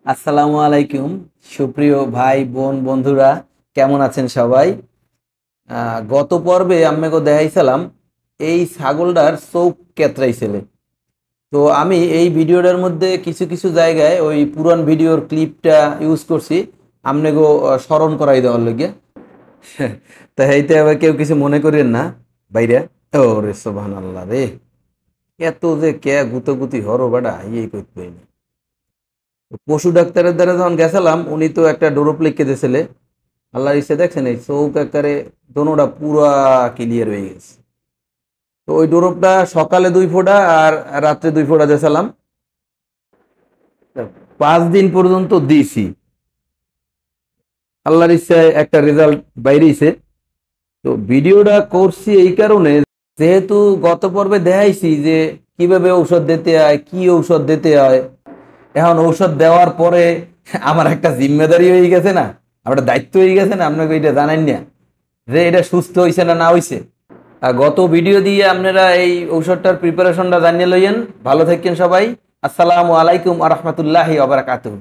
আসসালামু আলাইকুম সুপ্রিয় ভাই বোন বন্ধুরা, কেমন আছেন সবাই? গত পর্বে আম্মেকে দেখাইছিলাম এই ছাগলটার চোখ কেতরাইছিলে। তো আমি এই ভিডিওটার মধ্যে কিছু কিছু জায়গায় ওই পুরান ভিডিওর ক্লিপটা ইউজ করছি আমনেগো স্মরণ করাই দেওয়ার লগে। তা এইতে আবার কেউ কিছু মনে করেন না বাইরে। ও রে সুবহানাল্লাহ রে, এত যে কে গুতগুতি হরো বাড়া ইয়ে করতে পারি না। পশু ডাক্তারের দ্বারা যখন গেছিলাম উনি তো একটা ডোরোপ লিখে দিয়েছিলে। আল্লাহর ইচ্ছে দেখছেন এই চৌক একারে দোনোটা পুরা ক্লিয়ার হয়ে গেছে। তো ওই ডোরপটা সকালে 2 ফোঁটা আর রাত্রে 2 ফোঁটা দিয়েছিলাম। 5 দিন পর্যন্ত দিয়েছি, আল্লাহর ইচ্ছায় একটা রেজাল্ট বাইরেছে। তো ভিডিওটা করছি এই কারণে, যেহেতু গত পর্বে দেখাইছি যে কিভাবে ঔষধ দিতে হয়, কি ঔষধ দিতে হয়। এখন ঔষধ দেওয়ার পরে আমার একটা জিম্মেদারি হয়ে গেছে না, আমার একটা দায়িত্ব হয়ে গেছে না, আপনাকে এটা জানাই না যে এটা সুস্থ হয়েছে না না হয়েছে। গত ভিডিও দিয়ে আপনারা এই ঔষধটার প্রিপারেশনটা জানিয়ে লইয়েন। ভালো থাকেন সবাই। আসসালামু আলাইকুম আ রহমতুল্লাহি ওয়া বারাকাতুহু।